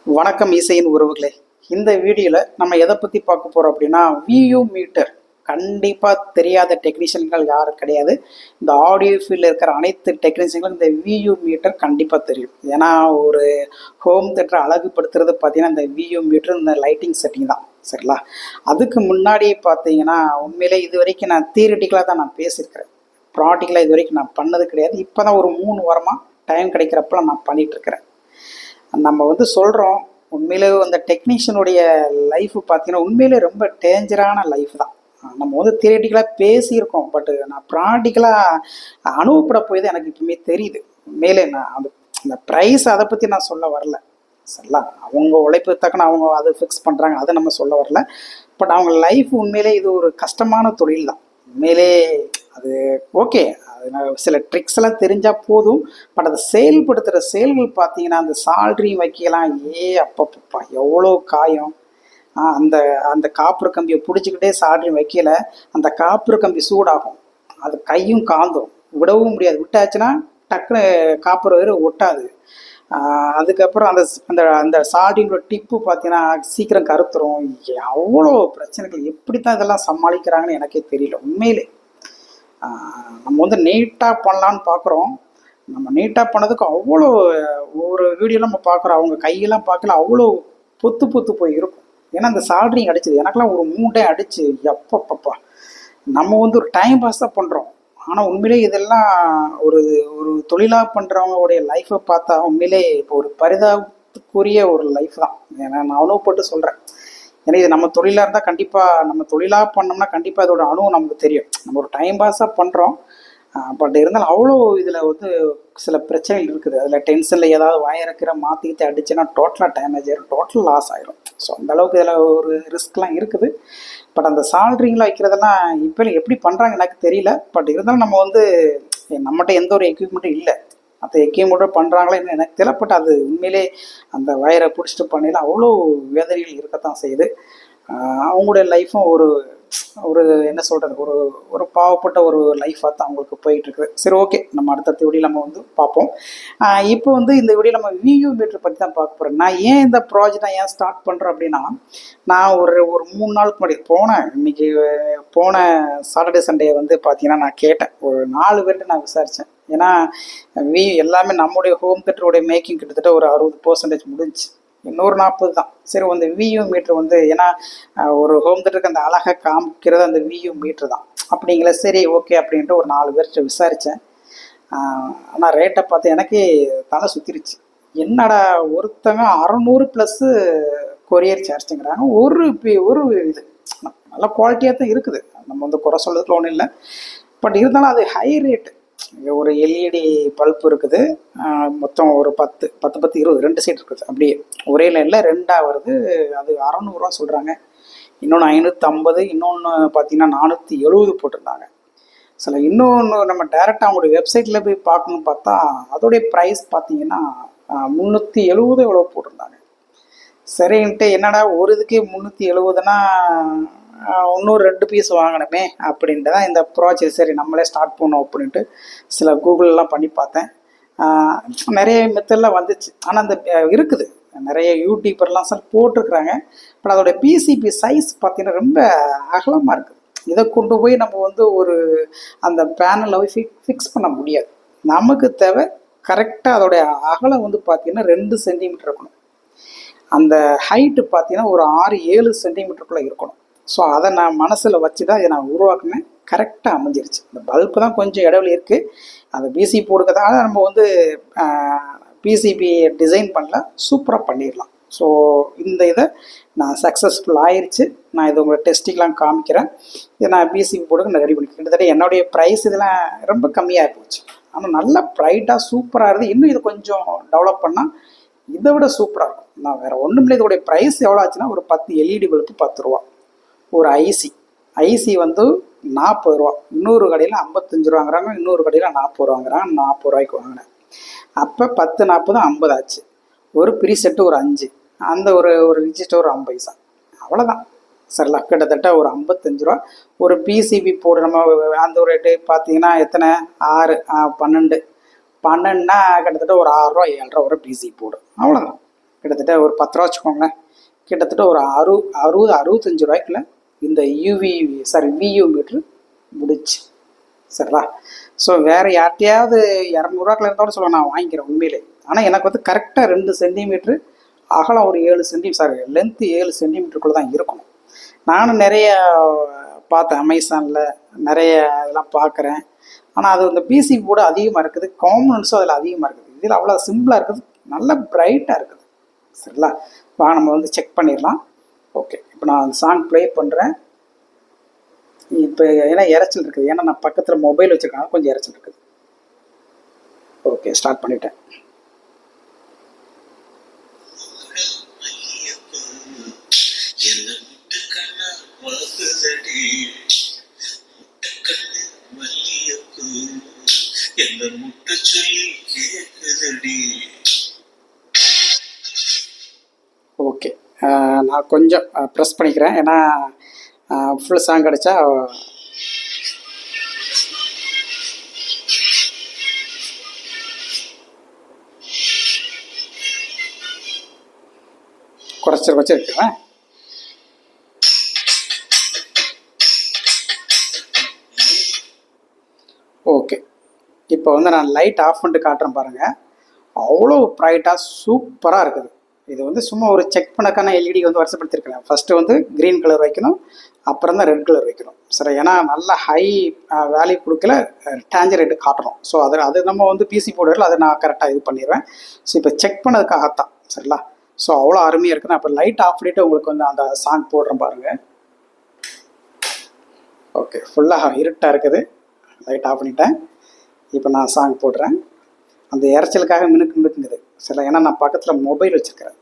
வணக்கம் இசையின் உறவுகளே. இந்த வீடியோவில் நம்ம எதை பற்றி பார்க்க போகிறோம் அப்படின்னா வியூ மீட்டர். கண்டிப்பாக தெரியாத டெக்னீஷியன்கள் யாரும் கிடையாது. இந்த ஆடியோ ஃபீல்டில் இருக்கிற அனைத்து டெக்னீஷியன்களும் இந்த வியூ மீட்டர் கண்டிப்பாக தெரியும். ஏன்னா ஒரு ஹோம் தேட்டரை அழகுபடுத்துறது பார்த்தீங்கன்னா இந்த வியூ மீட்டர், இந்த லைட்டிங் செட்டிங் தான். சரிங்களா? அதுக்கு முன்னாடி பார்த்தீங்கன்னா உண்மையிலே இது வரைக்கும் நான் தியரிட்டிக்கலாக தான் நான் பேசியிருக்கிறேன். ப்ராக்டிக்கலாக இது வரைக்கும் நான் பண்ணது கிடையாது. இப்போ தான் ஒரு 3 வாரமாக டைம் கிடைக்கிறப்பெல்லாம் நான் பண்ணிகிட்ருக்கிறேன். நம்ம சொல்கிறோம், உண்மையிலே அந்த டெக்னீஷியனுடைய லைஃப் பார்த்தீங்கன்னா உண்மையிலே ரொம்ப டேஞ்சரான லைஃப் தான். நம்ம தியரிட்டிக்கலாக பேசியிருக்கோம், பட் நான் ப்ராக்டிக்கலாக அனுபவப்பட போய் தான் எனக்கு இப்பவுமே தெரியுது. உண்மையிலே நான் அந்த ப்ரைஸ் அதை பற்றி நான் சொல்ல வரல. சரிங்களா? அவங்க உழைப்பு தக்கன அவங்க அதை ஃபிக்ஸ் பண்ணுறாங்க, அதை நம்ம சொல்ல வரல. பட் அவங்க லைஃப் உண்மையிலே இது ஒரு கஷ்டமான தொழில் தான். உண்மையிலே அது ஓகே, அது சில ட்ரிக்ஸ் எல்லாம் தெரிஞ்சால் போதும். பட் அதை செயல்படுத்துகிற செயல்கள் பார்த்தீங்கன்னா அந்த சால்ட்ரி வைக்கலாம், அப்பப்பப்பா எவ்வளோ காயம். அந்த அந்த காப்பர் கம்பியை பிடிச்சிக்கிட்டே சால்ட்ரி வைக்கல, அந்த காப்பர் கம்பி சூடாகும், அது கையும் காந்தும், விடவும் முடியாது. விட்டாச்சுன்னா டக்குன்னு காப்பர் வேறு ஒட்டாது. அதுக்கப்புறம் அந்த அந்த அந்த சால்ட்ரியோட டிப்பு பார்த்தீங்கன்னா சீக்கிரம் கருத்துரும். அவ்வளோ பிரச்சனைகள். எப்படி தான் இதெல்லாம் சமாளிக்கிறாங்கன்னு எனக்கே தெரியல உண்மையிலே. நம்ம நீட்டாக பண்ணலான்னு பார்க்குறோம். நம்ம நீட்டாக பண்ணதுக்கு அவ்வளோ ஒரு வீடியோலாம் நம்ம பார்க்குறோம், அவங்க கையெல்லாம் பார்க்கல அவ்வளோ பொத்து பொத்து போய் இருக்கும். ஏன்னா அந்த சால்ட்ரிங் அடிச்சது எனக்கெல்லாம் ஒரு 3 டைம் அடிச்சு எப்பப்பப்பா. நம்ம ஒரு டைம் பாஸ் தான் பண்ணுறோம். ஆனால் உண்மையிலே இதெல்லாம் ஒரு ஒரு தொழிலாக பண்ணுறவங்களுடைய லைஃப்பை பார்த்தா உண்மையிலே இப்போ ஒரு பரிதாபத்துக்குரிய ஒரு லைஃப் தான். ஏன்னா நான் அனுபவப்பட்டு சொல்கிறேன். ஏன்னா இது நம்ம தொழிலாக இருந்தால் கண்டிப்பாக, நம்ம தொழிலாக பண்ணோம்னா கண்டிப்பாக இதோட அனுபவம் நமக்கு தெரியும். நம்ம ஒரு டைம் பாஸாக பண்ணுறோம், பட் இருந்தாலும் அவ்வளோ இதில் சில பிரச்சனைகள் இருக்குது. அதில் டென்ஷனில் ஏதாவது வாயிறக்கிற மாற்றிக்கிட்டு அடிச்சுன்னா டோட்டலாக டேமேஜ் ஆயிரும், டோட்டல் லாஸ் ஆயிரும். ஸோ அந்தளவுக்கு இதில் ஒரு ரிஸ்க்லாம் இருக்குது. பட் அந்த சால்ட்ரிங்கில் வைக்கிறதெல்லாம் இப்போ எப்படி பண்ணுறாங்க எனக்கு தெரியல. பட் இருந்தாலும் நம்மகிட்ட எந்த ஒரு எக்யூப்மெண்ட்டும் இல்லை. மற்ற எக்யூப்மெண்ட்டும் பண்ணுறாங்களா என்ன எனக்கு தெரியல. பட் அது உண்மையிலே அந்த வயரை பிடிச்சிட்டு பண்ணல அவ்வளோ வேதனைகள் இருக்கத்தான் செய்யுது. அவங்களுடைய லைஃப்பும் ஒரு ஒரு என்ன சொல்கிறது, ஒரு ஒரு பாவப்பட்ட ஒரு லைஃபாக தான் அவங்களுக்கு போயிட்டுருக்குது. சரி, ஓகே, நம்ம அடுத்தடுத்த வீடியோ நம்ம பார்ப்போம். இப்போ இந்த வீடியோ நம்ம வியூ மீட்டர் பற்றி தான் பார்க்க போகிறேன். நான் ஏன் இந்த ப்ராஜெக்ட் ஏன் ஸ்டார்ட் பண்ணுறேன் அப்படின்னா, நான் ஒரு 3 நாளுக்கு முன்னாடி இன்னைக்கு போன சாட்டர்டே சண்டே பார்த்தீங்கன்னா நான் கேட்டேன், ஒரு 4 பேர்கிட்ட நான் விசாரித்தேன். ஏன்னா எல்லாமே நம்முடைய ஹோம் தேட்டருடைய மேக்கிங் கிட்டத்தட்ட ஒரு 60% முடிஞ்சு, இன்னொரு 40 தான். சரி, வியூ மீட்ரு ஏன்னா ஒரு ஹோம் தேட்டருக்கு அந்த அழகாக காமிக்கிறது அந்த வியூ மீட்ரு தான் அப்படிங்களா. சரி, ஓகே அப்படின்ட்டு ஒரு 4 பேர்கிட்ட விசாரித்தேன். ஆனால் ரேட்டை பார்த்து எனக்கே தலை சுற்றிருச்சு. என்னடா ஒருத்தங்க 600+ கொரியர் சார்ஜுங்கிறாங்க. ஒரு இது நல்ல குவாலிட்டியாக தான் இருக்குது, நம்ம குறை சொல்றதுக்கு ஒன்றும் இல்லை. பட் இருந்தாலும் அது ஹை ரேட்டு. ஒரு எல்இடி பல்ப் இருக்குது, மொத்தம் ஒரு 10 20 2 சைட் இருக்குது. அப்படியே ஒரே லைனில் 2ஆக வருது. அது 600 சொல்கிறாங்க. இன்னொன்று 550, இன்னொன்று பார்த்தீங்கன்னா 470 போட்டிருந்தாங்க. இன்னொன்று நம்ம டேரெக்டாக அவங்களுடைய வெப்சைட்டில் போய் பார்க்கணுன்னு பார்த்தா அதோடைய ப்ரைஸ் பார்த்தீங்கன்னா 370 எவ்வளோ போட்டிருந்தாங்க. சரின்ட்டு என்னடா ஒரு இதுக்கு 370னா இன்னொரு 2 பீஸ் வாங்கணுமே அப்படின்ட்டு தான் இந்த ப்ராஜெக்ட் சரி நம்மளே ஸ்டார்ட் பண்ணோம் அப்படின்ட்டு கூகுளெலாம் பண்ணி பார்த்தேன். நிறைய மெத்தட்லாம் வந்துச்சு. ஆனால் அந்த இருக்குது, நிறைய யூடியூபர்லாம் போட்டிருக்குறாங்க. பட் அதோடைய பிசிபி சைஸ் பார்த்தீங்கன்னா ரொம்ப அகலமாக இருக்குது. இதை கொண்டு போய் நம்ம ஒரு அந்த பேனலை ஃபிக்ஸ் பண்ண முடியாது. நமக்கு தேவை கரெக்டாக அதோடைய அகலம் பார்த்தீங்கன்னா 2 சென்டிமீட்டர் இருக்கணும். அந்த ஹைட்டு பார்த்தீங்கன்னா ஒரு 6-7 சென்டிமீட்டருக்குள்ளே இருக்கணும். ஸோ அதை நான் மனசில் வச்சு தான் இதை நான் உருவாக்குனேன். கரெக்டாக அமைஞ்சிருச்சு. இந்த பல்பு தான் கொஞ்சம் இடைவெளி இருக்குது, அந்த பிசிபி போடுக்கிறதால நம்ம பிசிபி டிசைன் பண்ணல, சூப்பராக பண்ணிடலாம். ஸோ இந்த இதை நான் சக்ஸஸ்ஃபுல் ஆயிடுச்சு. நான் இது உங்களை டெஸ்டிங்லாம் காமிக்கிறேன். இதை நான் பிசிபி போடுக்க நான் ரெடி பண்ணி கிட்டத்தட்ட என்னுடைய ப்ரைஸ் இதெல்லாம் ரொம்ப கம்மியாக போச்சு. ஆனால் நல்லா ப்ரைட்டாக சூப்பராக இருக்குது. இன்னும் இது கொஞ்சம் டெவலப் பண்ணால் இதை விட சூப்பராக இருக்கும். நான் வேறு ஒன்றும் இல்லை. இதோடைய ப்ரைஸ் எவ்வளோ ஆச்சுன்னா ஒரு 10 எல்இடி பல்பு 10 ரூபா. ஒரு ஐசி 40 ரூபா. இன்னொரு கடையில் 55 ரூபாங்கிறாங்க, இன்னொரு கடையில் 40 ரூபாங்கிறாங்க. 40 ரூபாய்க்கு வாங்கினேன். அப்போ 10 40 50 ஆச்சு. ஒரு ப்ரீ செட்டு ஒரு 5, அந்த ஒரு ரிஜிஸ்டர் ஒரு 50 பைசா, அவ்வளோதான். சரிங்களா? கிட்டத்தட்ட ஒரு 55 ரூபா. ஒரு பிசிபி போர்டு நம்ம அந்த ஒரு ரேட்டு பார்த்தீங்கன்னா எத்தனை, 6 12 கிட்டத்தட்ட ஒரு 6 ரூபா 7 ரூபா ஒரு பிசிபி போர்டு, அவ்வளோதான். கிட்டத்தட்ட ஒரு 10 ரூபா வச்சுக்கோங்களேன். கிட்டத்தட்ட ஒரு 65 ரூபாய்க்குள்ள இந்த வியூ மீட்ரு முடிச்சு. சரிங்களா? ஸோ வேறு யார்கிட்டையாவது 200 இருந்தாலும் சொல்ல நான் வாங்கிக்கிறேன் உண்மையிலே. ஆனால் எனக்கு வந்து கரெக்டாக 2 சென்டிமீட்ரு, அகலம் ஒரு 7 லென்த்து 7 சென்டிமீட்டருக்குள்ளே தான் இருக்கணும். நானும் நிறைய பார்த்தேன், அமேசானில் நிறைய இதெல்லாம் பார்க்குறேன். ஆனால் அது இந்த பிசி போர்டு அதிகமாக இருக்குது, காம்பனன்ஸும் அதில் அதிகமாக இருக்குது. இதில் அவ்வளோ சிம்பிளாக இருக்குது, நல்ல பிரைட்டாக இருக்குது. சரிங்களா? நம்ம வந்து செக் பண்ணிடலாம். ஓகே, இப்போ நான் அந்த சாங் ப்ளே பண்ணுறேன். இப்போ ஏன்னா இறைச்சல் இருக்குது, ஏன்னா நான் பக்கத்தில் மொபைல் வச்சுருக்கனால கொஞ்சம் இறைச்சல் இருக்குது. ஓகே, ஸ்டார்ட் பண்ணிட்டேன். ஓகே, நான் கொஞ்சம் ப்ரெஸ் பண்ணிக்கிறேன், ஏன்னா ஃபுல் சாங் கிடச்சா வச்சிருக்கேன். ஓகே, இப்போ வந்து நான் லைட் ஆஃப் பண்ணிட்டு காட்டுறேன் பாருங்கள். அவ்வளோ ப்ரைட்டாக சூப்பராக இருக்குது. இது வந்து சும்மா ஒரு செக் பண்ணக்கான எல்இடி வந்து வருஷப்படுத்திருக்கிறேன். ஃபஸ்ட்டு வந்து க்ரீன் கலர் வைக்கணும், அப்புறம் தான் ரெட் கலர் வைக்கணும். சரி, ஏன்னா நல்ல ஹை வேல்யூ கொடுக்கல, டேஞ்சர் ரேட்டு காட்டணும். ஸோ அது நம்ம வந்து பிசி போர்டில் அதை நான் கரெக்டாக இது பண்ணிடுவேன். ஸோ இப்போ செக் பண்ணதுக்காகத்தான். சரிங்களா? ஸோ அவ்வளோ அருமையாக இருக்குது. நான் இப்போ லைட் ஆஃப் பண்ணிவிட்டு உங்களுக்கு வந்து அந்த சாங் போடுறேன் பாருங்கள். ஓகே, ஃபுல்லாக இருட்டாக இருக்குது, லைட் ஆஃப் பண்ணிட்டேன். இப்போ நான் சாங் போடுறேன். அந்த இறைச்சலுக்காக மினுக்குங்குது. சரி, ஏன்னா நான் பக்கத்தில் மொபைல் வச்சுருக்கிறேன்.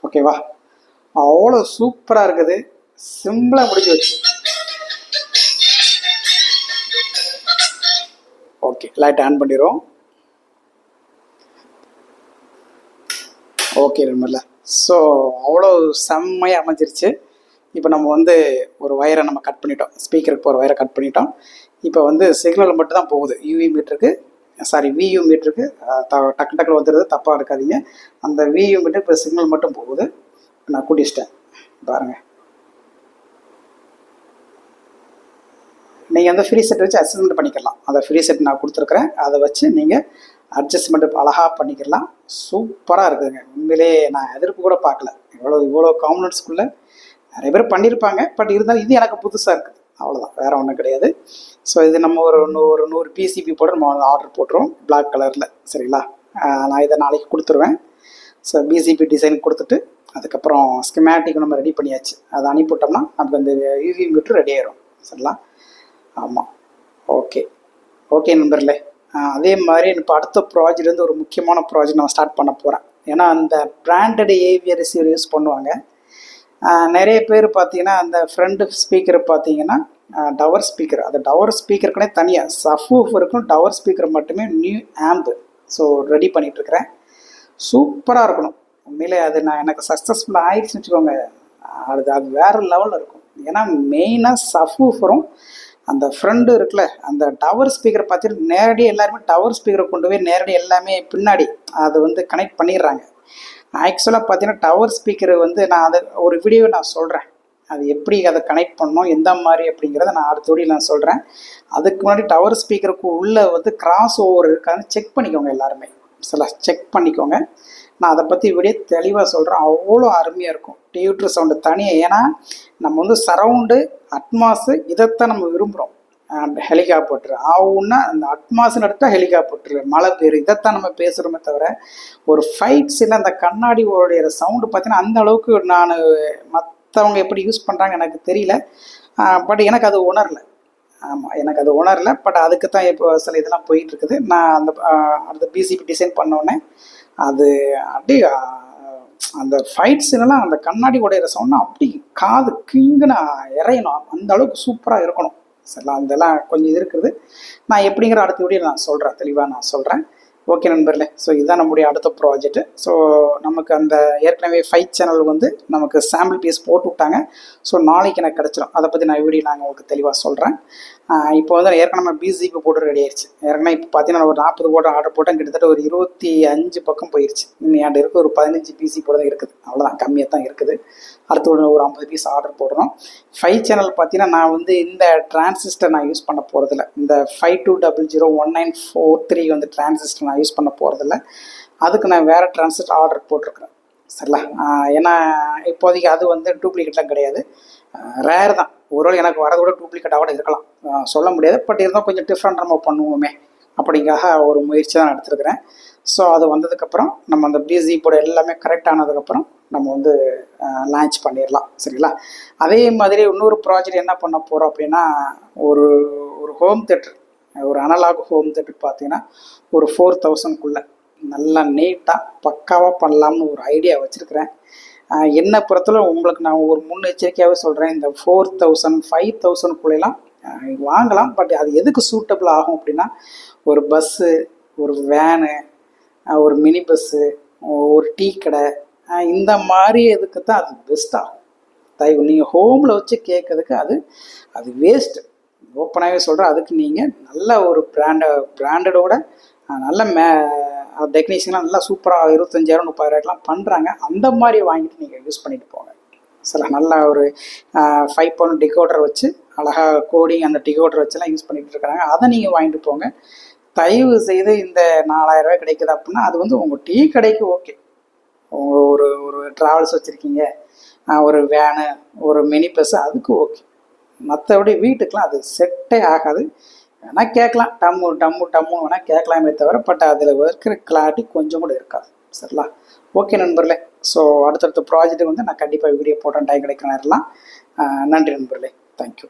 ஓகேவா? அவ்வளோ சூப்பராக இருக்குது, சிம்பிளாக முடிஞ்சு வச்சு. ஓகே, லைட் ஆன் பண்ணிடுவோம். ஓகே நண்பர்ல, ஸோ அவ்வளோ செம்மையாக அமைஞ்சிருச்சு. இப்போ நம்ம வந்து ஒரு வயரை நம்ம கட் பண்ணிட்டோம், ஸ்பீக்கருக்கு போகிற வயரை கட் பண்ணிட்டோம். இப்போ வந்து சிக்னல் மட்டும் தான் போகுது, வியூ மீட்டருக்கு. டக்கு வந்துடுது, தப்பாக எடுக்காதீங்க. அந்த வியூ மீட்டர் இப்போ சிக்னல் மட்டும் போகுது. நான் கூட்டிச்சிட்டேன் பாருங்கள். நீங்கள் வந்து ஃப்ரீ செட் வச்சு அட்ஜஸ்ட்மெண்ட் பண்ணிக்கலாம். அந்த ஃப்ரீ செட் நான் கொடுத்துருக்குறேன், அதை வச்சு நீங்கள் அட்ஜஸ்ட்மெண்ட் அழகாக பண்ணிக்கலாம். சூப்பராக இருக்குதுங்க. உண்மையிலே நான் எதிர்ப்பு கூட பார்க்கல. இவ்வளோ காம்பனன்ட்ஸ்குள்ளே நிறைய பேர் பண்ணியிருப்பாங்க, பட் இருந்தாலும் இது எனக்கு புதுசாக இருக்குது. அவ்வளோதான், வேறு ஒன்றும் கிடையாது. ஸோ இது நம்ம ஒரு 100 பிசிபி போட்டு நம்ம ஆர்டர் போட்டுருவோம், பிளாக் கலரில். சரிங்களா? நான் இதை நாளைக்கு கொடுத்துருவேன். ஸோ பிசிபி டிசைன் கொடுத்துட்டு அதுக்கப்புறம் ஸ்கிமேட்டிக் நம்ம ரெடி பண்ணியாச்சு. அதை அனுப்பிவிட்டோம்னா நமக்கு அந்த யூவி மீட்டர் ரெடி ஆயிடும். சரிங்களா? ஆமாம். ஓகே நண்பர்களே, அதே மாதிரி இப்போ அடுத்த ப்ராஜெக்ட் வந்து ஒரு முக்கியமான ப்ராஜெக்ட் நான் ஸ்டார்ட் பண்ண போகிறேன். ஏன்னா அந்த பிராண்டட் ஏவியர் ரிசீவர் யூஸ் பண்ணுவாங்க நிறைய பேர். பார்த்தீங்கன்னா அந்த ஃப்ரண்ட் ஸ்பீக்கர் பார்த்தீங்கன்னா டவர் ஸ்பீக்கர், அந்த டவர் ஸ்பீக்கருக்குனே தனியாக சப்வூஃபருக்கும் டவர் ஸ்பீக்கர் மட்டுமே நியூ ஆம்பு ஸோ ரெடி பண்ணிகிட்ருக்கிறேன். சூப்பராக இருக்கணும் உண்மையிலே. அது எனக்கு சக்ஸஸ்ஃபுல்லாக ஆயிடுச்சுன்னு வச்சுக்கோங்க, அது வேறு லெவலில் இருக்கும். ஏன்னா மெயினாக சப்வூஃபரும் அந்த ஃப்ரண்ட் இருக்குல்ல, அந்த டவர் ஸ்பீக்கரை பார்த்துட்டு நேரடியாக எல்லாருமே டவர் ஸ்பீக்கரை கொண்டு போய் நேரடியாக எல்லாமே பின்னாடி அது வந்து கனெக்ட் பண்ணிடுறாங்க. ஆக்சுவலாக பார்த்தீங்கன்னா டவர் ஸ்பீக்கர் வந்து நான் அதை ஒரு வீடியோ நான் சொல்கிறேன், அது எப்படி அதை கனெக்ட் பண்ணணும் எந்த மாதிரி அப்படிங்கிறத நான் அடுத்த வீடியோ நான் சொல்கிறேன். அதுக்கு முன்னாடி டவர் ஸ்பீக்கருக்கு உள்ளே வந்து கிராஸ் ஓவர் இருக்கான்னு செக் பண்ணிக்கோங்க எல்லாருமே. சில செக் பண்ணிக்கோங்க. நான் அதை பற்றி வீடியோ தெளிவாக சொல்கிறேன். அவ்வளோ அருமையாக இருக்கும். டியூட்ரு சவுண்டு தனியாக, ஏன்னா நம்ம வந்து சரவுண்டு அட்மாஸு இதைத்தான் நம்ம விரும்புகிறோம். ஹெலிகாப்டர் ஆகுன்னா அந்த அட்மாஸ்ன்னு எடுத்தால் ஹெலிகாப்டர், மழை பேர், இதைத்தான் நம்ம பேசுகிறோமே தவிர ஒரு ஃபைட்ஸில் அந்த கண்ணாடி உடைய சவுண்டு பார்த்தீங்கன்னா அந்த அளவுக்கு நான் மற்றவங்க எப்படி யூஸ் பண்ணுறாங்க எனக்கு தெரியல. பட் எனக்கு அது உணரலை. ஆமாம், எனக்கு அது உணரலை. பட் அதுக்கு தான் இப்போ சில இதெல்லாம் போயிட்டுருக்குது. நான் அந்த பிசிபி டிசைன் பண்ணோடனே அது அப்படி அந்த ஃபைட்ஸுன்னெல்லாம் அந்த கண்ணாடி உடையிற சவுண்ட்னா அப்படி காது கிங்குன்னு இறையணும். அந்த அளவுக்கு சூப்பராக இருக்கணும். சரிங்களா. அதெல்லாம் கொஞ்சம் இது இருக்குது. நான் எப்படிங்கிற அடுத்த வீடியோ நான் சொல்கிறேன், தெளிவாக நான் சொல்கிறேன். ஓகே நண்பர்களே, ஸோ இதுதான் நம்முடைய அடுத்த ப்ராஜெக்ட்டு. ஸோ நமக்கு அந்த ஏற்கனவே 5 சேனல் வந்து நமக்கு சாம்பிள் பீஸ் போட்டு விட்டாங்க. ஸோ நாளைக்கு எனக்கு கிடச்சிடும். அதை பற்றி நான் வீடியோ நாங்கள் உங்களுக்கு தெளிவாக சொல்கிறேன். இப்போ வந்து ஏற்கனவே நம்ம பிசிபி போட்டு ரெடி ஆயிடுச்சு. ஏற்கனவே இப்போ பார்த்தீங்கன்னா ஒரு 40 போட்டு ஆர்டர் போட்டேன், கிட்டத்தட்ட ஒரு 25 பக்கம் போயிடுச்சு. இன்னும் என்கிட்ட இருக்குது ஒரு 15 பிசி போட தான் இருக்குது, அவ்வளோதான், கம்மியாக தான் இருக்குது. அடுத்து ஒரு 50 பீஸ் ஆர்டர் போடுறோம். 5 சேனல் பார்த்தீங்கன்னா நான் வந்து இந்த டிரான்சிஸ்டர் நான் யூஸ் பண்ண போகிறதில்ல. இந்த 52001943 வந்து டிரான்சிஸ்டர் நான் யூஸ் பண்ண போகிறதில்ல. அதுக்கு நான் வேறு டிரான்சிஸ்டர் ஆர்டர் போட்டிருக்கிறேன். சரிங்களா. ஏன்னா இப்போதைக்கு அது வந்து டூப்ளிகேட்லாம் கிடையாது, ரேர் தான். ஒருவேளை எனக்கு வரதை விட டூப்ளிகேட்டாக கூட இருக்கலாம், சொல்ல முடியாது. பட் இருந்தால் கொஞ்சம் டிஃப்ரெண்ட் நம்ம பண்ணுவோமே அப்படிங்காக ஒரு முயற்சி தான் எடுத்துருக்கிறேன். ஸோ அது வந்ததுக்கப்புறம் நம்ம அந்த பிசி போர்டு எல்லாமே கரெக்ட் ஆனதுக்கப்புறம் நம்ம வந்து லான்ச் பண்ணிடலாம். சரிங்களா. அதே மாதிரி இன்னொரு ப்ராஜெக்ட் என்ன பண்ண போகிறோம் அப்படின்னா, ஒரு ஒரு ஹோம் தேட்டர், ஒரு அனலாக் ஹோம் தேட்டர் பார்த்தீங்கன்னா ஒரு 4000க்குள்ளே நல்லா நீட்டாக பக்காவாக பண்ணலாம்னு ஒரு ஐடியா வச்சுருக்கிறேன். என்னை பொறுத்தவரை உங்களுக்கு நான் ஒரு முன்னெச்சரிக்கையாகவே சொல்கிறேன், இந்த 4000 5000க்குள்ளெல்லாம் வாங்கலாம். பட் அது எதுக்கு சூட்டபிள் ஆகும் அப்படின்னா, ஒரு பஸ்ஸு, ஒரு வேனு, ஒரு மினி பஸ்ஸு, ஒரு டீ கடை, இந்த மாதிரி இதுக்கு தான் அது பெஸ்ட் ஆகும். தயவு நீங்கள் ஹோமில் வச்சு கேட்கறதுக்கு அது வேஸ்ட்டு. ஓப்பனாகவே சொல்கிறேன். அதுக்கு நீங்கள் நல்ல ஒரு பிராண்டடோட நல்ல டெக்னீஷியன்லாம் நல்லா சூப்பராக 25,000 30,000 பண்ணுறாங்க. அந்த மாதிரி வாங்கிட்டு நீங்கள் யூஸ் பண்ணிட்டு போங்க. சில நல்லா ஒரு 5 பவுண்ட் டிகோடர் வச்சு அழகாக கோடிங் அந்த டிகோடர் வச்சுலாம் யூஸ் பண்ணிகிட்டு இருக்கிறாங்க. அதை நீங்கள் வாங்கிட்டு போங்க. தயவு செய்து இந்த 4000 கிடைக்குது அப்படின்னா அது வந்து உங்கள் டீ கடைக்கு ஓகே. உங்கள் ஒரு ஒரு ட்ராவல்ஸ் வச்சுருக்கீங்க, ஒரு வேனு, ஒரு மினி பஸ், அதுக்கு ஓகே. மற்றபடி வீட்டுக்கெலாம் அது செட்டே ஆகாது. வேணால் கேட்கலாம், டம்மு வேணால் கேட்கலாமே தவிர, பட் அதில் இருக்கிற கிளாரிட்டி கொஞ்சம் கூட இருக்காது. சரிங்களா. ஓகே நண்பர்களே, ஸோ அடுத்தடுத்த ப்ராஜெக்ட்டு வந்து நான் கண்டிப்பாக வீடியோ போட்டேன் டைம் கிடைக்கிற நேரம்லாம். நன்றி நண்பர்களே, தேங்க்யூ.